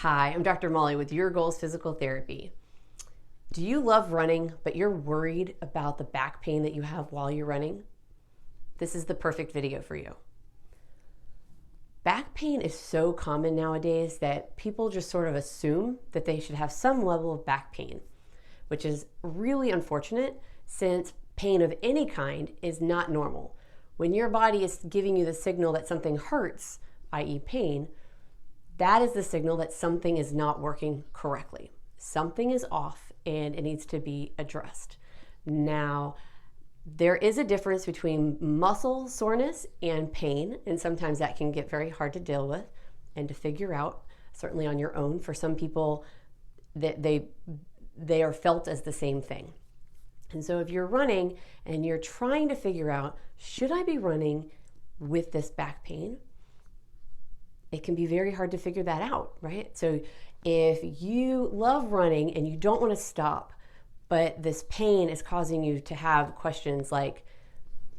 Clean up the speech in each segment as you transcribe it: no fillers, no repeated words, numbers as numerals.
Hi, I'm Dr. Molly with Your Goals Physical Therapy. Do you love running, but you're worried about the back pain that you have while you're running? This is the perfect video for you. Back pain is so common nowadays that people just sort of assume that they should have some level of back pain, which is really unfortunate since pain of any kind is not normal. When your body is giving you the signal that something hurts, i.e. pain, that is the signal that something is not working correctly. Something is off and it needs to be addressed. Now, there is a difference between muscle soreness and pain, and sometimes that can get very hard to deal with and to figure out, certainly on your own. For some people, they are felt as the same thing. And so if you're running and you're trying to figure out, should I be running with this back pain? It can be very hard to figure that out, right? So if you love running and you don't want to stop, but this pain is causing you to have questions like,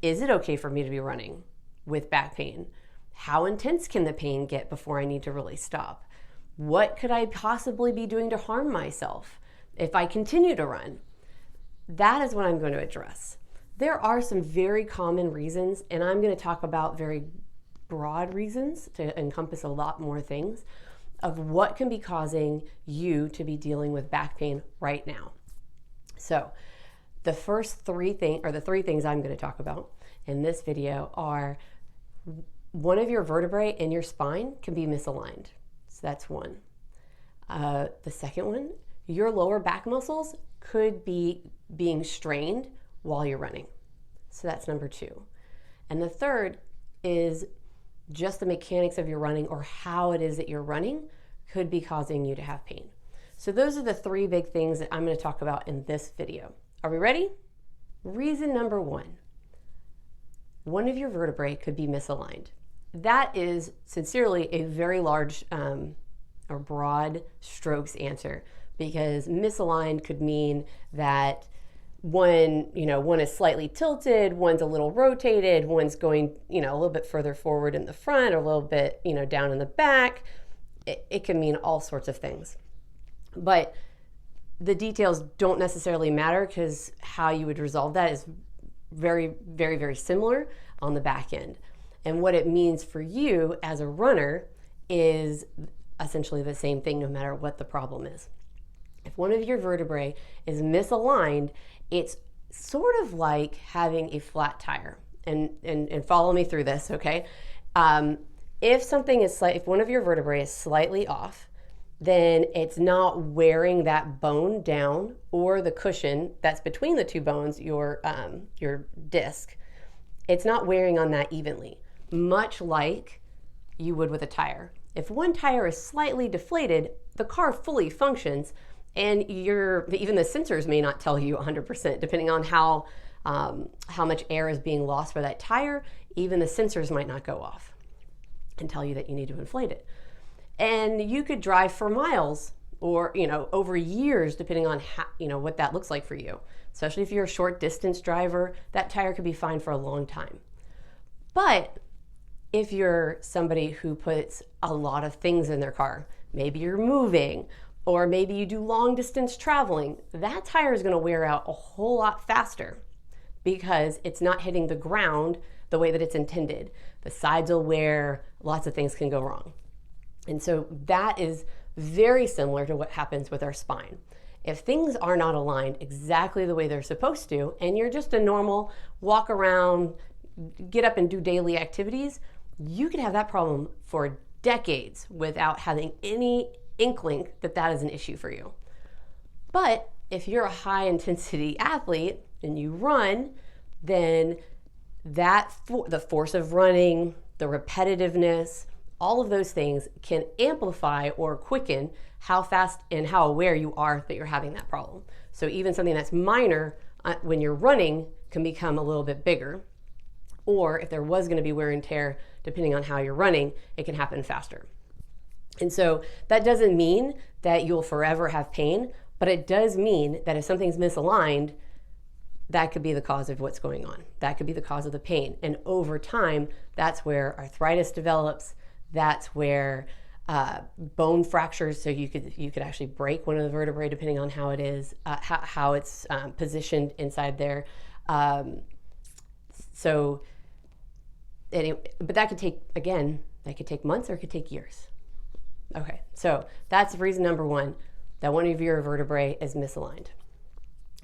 is it okay for me to be running with back pain? How intense can the pain get before I need to really stop? What could I possibly be doing to harm myself if I continue to run? That is what I'm going to address. There are some very common reasons, and I'm going to talk about very broad reasons to encompass a lot more things of what can be causing you to be dealing with back pain right now. So the three things I'm going to talk about in this video are one of your vertebrae in your spine can be misaligned. So that's one. The second one, your lower back muscles could be being strained while you're running. So that's number two. And the third is just the mechanics of your running or how it is that you're running could be causing you to have pain. So those are the three big things that I'm going to talk about in this video. Are we ready? Reason number one of your vertebrae could be misaligned. That is sincerely a very large or broad strokes answer, because misaligned could mean that one is slightly tilted, one's a little rotated, one's going, a little bit further forward in the front or a little bit, down in the back. It can mean all sorts of things. But the details don't necessarily matter because how you would resolve that is very, very, very similar on the back end. And what it means for you as a runner is essentially the same thing no matter what the problem is. If one of your vertebrae is misaligned, it's sort of like having a flat tire. And follow me through this, okay? If one of your vertebrae is slightly off, then it's not wearing that bone down or the cushion that's between the two bones, your disc. It's not wearing on that evenly, much like you would with a tire. If one tire is slightly deflated, the car fully functions, and even the sensors may not tell you 100%, depending on how much air is being lost by that tire. Even the sensors might not go off and tell you that you need to inflate it. And you could drive for miles or over years, depending on how, what that looks like for you. Especially if you're a short distance driver, that tire could be fine for a long time. But if you're somebody who puts a lot of things in their car, maybe you're moving, or maybe you do long distance traveling, that tire is going to wear out a whole lot faster because it's not hitting the ground the way that it's intended. The sides will wear, lots of things can go wrong. And so that is very similar to what happens with our spine. If things are not aligned exactly the way they're supposed to, and you're just a normal walk around, get up and do daily activities, you could have that problem for decades without having any inkling that is an issue for you. But if you're a high intensity athlete and you run, then the force of running, the repetitiveness, all of those things can amplify or quicken how fast and how aware you are that you're having that problem. So even something that's minor when you're running can become a little bit bigger. Or if there was going to be wear and tear, depending on how you're running, it can happen faster. And so that doesn't mean that you'll forever have pain, but it does mean that if something's misaligned, that could be the cause of what's going on. That could be the cause of the pain. And over time, that's where arthritis develops. That's where bone fractures, so you could actually break one of the vertebrae depending on how it is, how it's positioned inside there. So anyway, but that could take months or it could take years. Okay, so that's reason number one, that one of your vertebrae is misaligned.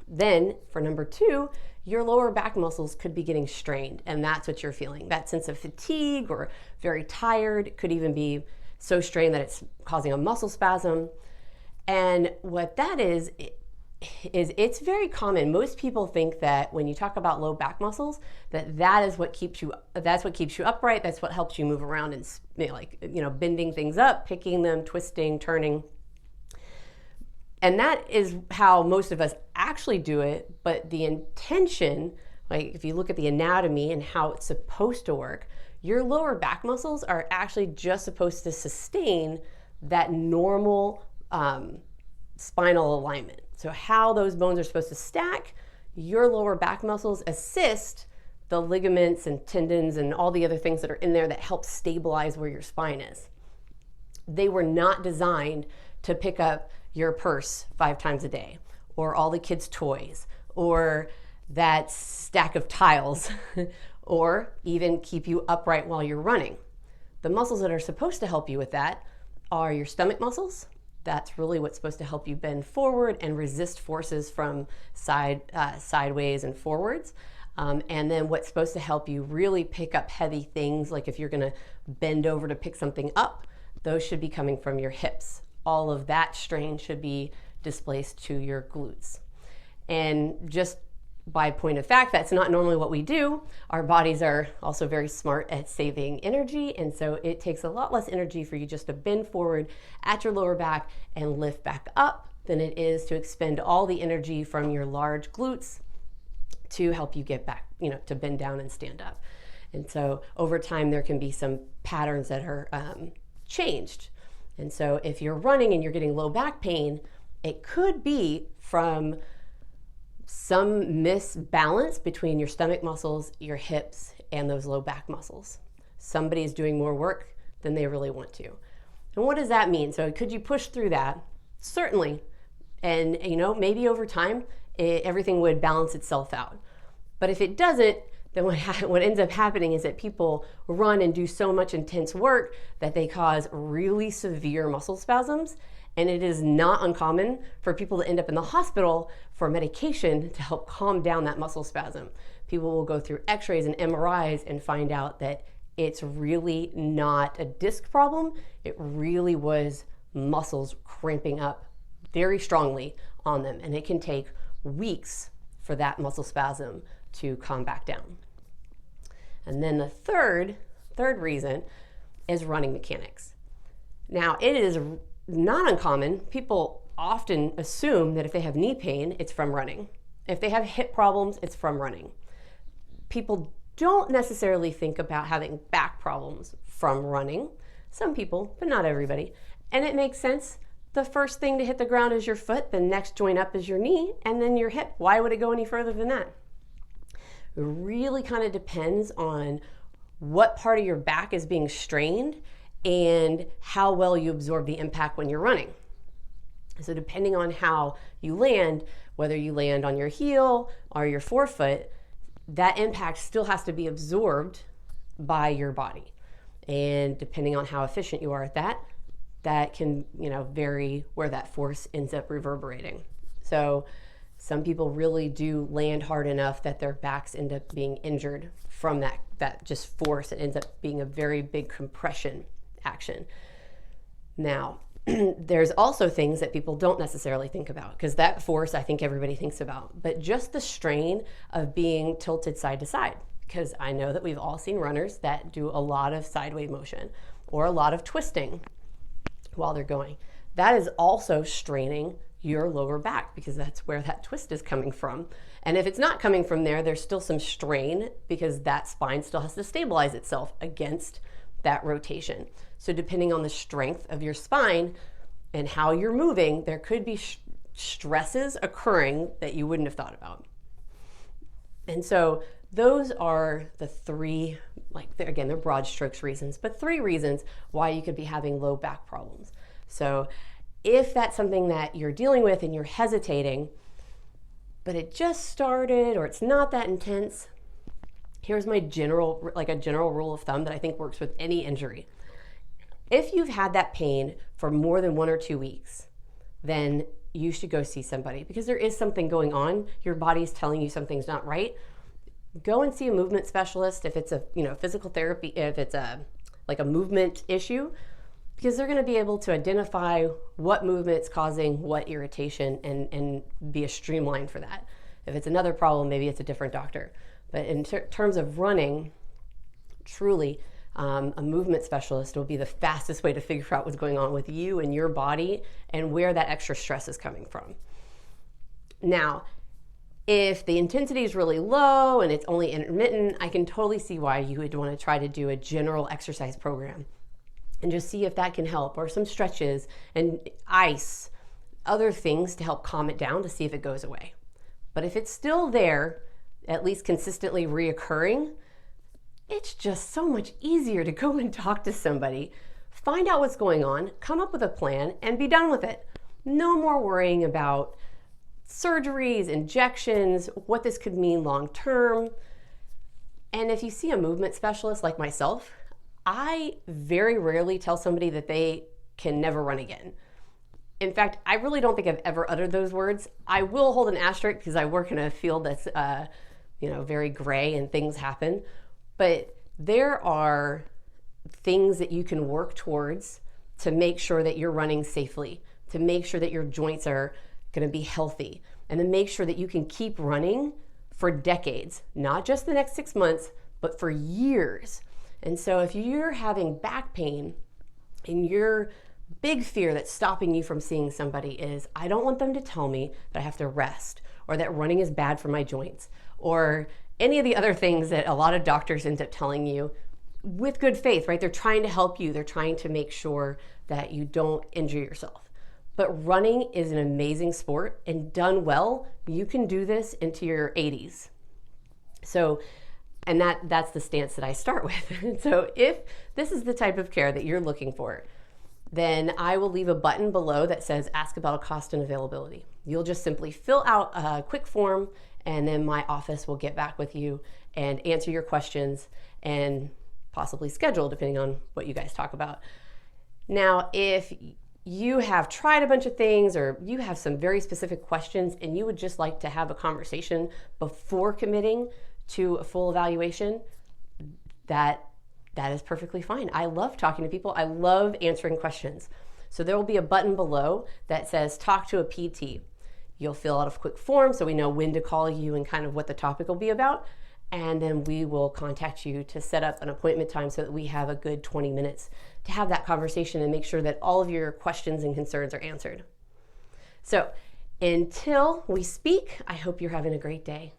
Then for number two, your lower back muscles could be getting strained, and that's what you're feeling. That sense of fatigue or very tired. It could even be so strained that it's causing a muscle spasm. And what that is it's very common. Most people think that when you talk about low back muscles, that's what keeps you upright. That's what helps you move around and bending things up, picking them, twisting, turning. And that is how most of us actually do it. But the intention, like if you look at the anatomy and how it's supposed to work, your lower back muscles are actually just supposed to sustain that normal spinal alignment. So how those bones are supposed to stack, your lower back muscles assist the ligaments and tendons and all the other things that are in there that help stabilize where your spine is. They were not designed to pick up your purse 5 times a day, or all the kids' toys, or that stack of tiles, or even keep you upright while you're running. The muscles that are supposed to help you with that are your stomach muscles. That's really what's supposed to help you bend forward and resist forces from sideways and forwards. And then what's supposed to help you really pick up heavy things, like if you're gonna bend over to pick something up, those should be coming from your hips. All of that strain should be displaced to your glutes. And just by point of fact, that's not normally what we do. Our bodies are also very smart at saving energy, and so it takes a lot less energy for you just to bend forward at your lower back and lift back up than it is to expend all the energy from your large glutes to help you get back, to bend down and stand up. And so over time, there can be some patterns that are changed. And so if you're running and you're getting low back pain, it could be from some misbalance between your stomach muscles, your hips, and those low back muscles. Somebody is doing more work than they really want to. And what does that mean? So could you push through that? Certainly. And maybe over time, everything would balance itself out. But if it doesn't, then what ends up happening is that people run and do so much intense work that they cause really severe muscle spasms. And it is not uncommon for people to end up in the hospital for medication to help calm down that muscle spasm. People will go through x-rays and MRIs and find out that it's really not a disc problem. It really was muscles cramping up very strongly on them. And it can take weeks for that muscle spasm to calm back down. And then the third reason is running mechanics. Now, it is not uncommon. People often assume that if they have knee pain, it's from running. If they have hip problems, it's from running. People don't necessarily think about having back problems from running. Some people, but not everybody. And it makes sense. The first thing to hit the ground is your foot, the next joint up is your knee, and then your hip. Why would it go any further than that? It really kind of depends on what part of your back is being strained and how well you absorb the impact when you're running. So depending on how you land, whether you land on your heel or your forefoot, that impact still has to be absorbed by your body. And depending on how efficient you are at that, that can vary where that force ends up reverberating. So some people really do land hard enough that their backs end up being injured from that just force. It ends up being a very big compression action. Now, there's also things that people don't necessarily think about, because that force I think everybody thinks about, but just the strain of being tilted side to side, because I know that we've all seen runners that do a lot of sideways motion or a lot of twisting while they're going. That is also straining your lower back, because that's where that twist is coming from. And if it's not coming from there, there's still some strain, because that spine still has to stabilize itself against that rotation. So depending on the strength of your spine and how you're moving, there could be stresses occurring that you wouldn't have thought about. And so those are the three, again, they're broad strokes reasons, but 3 reasons why you could be having low back problems. So if that's something that you're dealing with and you're hesitating, but it just started or it's not that intense, here's my general rule of thumb that I think works with any injury. If you've had that pain for more than 1 or 2 weeks, then you should go see somebody, because there is something going on. Your body's telling you something's not right. Go and see a movement specialist if it's a physical therapy, if it's a movement issue, because they're going to be able to identify what movement's causing what irritation and be a streamline for that. If it's another problem, maybe it's a different doctor. But in terms of running, truly, a movement specialist will be the fastest way to figure out what's going on with you and your body and where that extra stress is coming from. Now, if the intensity is really low and it's only intermittent, I can totally see why you would want to try to do a general exercise program and just see if that can help, or some stretches and ice, other things to help calm it down to see if it goes away. But if it's still there, at least consistently reoccurring, it's just so much easier to go and talk to somebody, find out what's going on, come up with a plan, and be done with it. No more worrying about surgeries, injections, what this could mean long term. And if you see a movement specialist like myself, I very rarely tell somebody that they can never run again. In fact, I really don't think I've ever uttered those words. I will hold an asterisk because I work in a field that's very gray and things happen. But there are things that you can work towards to make sure that you're running safely, to make sure that your joints are going to be healthy, and to make sure that you can keep running for decades, not just the next 6 months, but for years. And so if you're having back pain and your big fear that's stopping you from seeing somebody is, I don't want them to tell me that I have to rest, or that running is bad for my joints, or any of the other things that a lot of doctors end up telling you with good faith, right? They're trying to help you. They're trying to make sure that you don't injure yourself. But running is an amazing sport, and done well, you can do this into your 80s. So, and that's the stance that I start with. So if this is the type of care that you're looking for, then I will leave a button below that says ask about a cost and availability. You'll just simply fill out a quick form, and then my office will get back with you and answer your questions and possibly schedule depending on what you guys talk about. Now, if you have tried a bunch of things, or you have some very specific questions and you would just like to have a conversation before committing to a full evaluation, that is perfectly fine. I love talking to people. I love answering questions. So there will be a button below that says talk to a PT. You'll fill out a quick form so we know when to call you and kind of what the topic will be about. And then we will contact you to set up an appointment time so that we have a good 20 minutes to have that conversation and make sure that all of your questions and concerns are answered. So until we speak, I hope you're having a great day.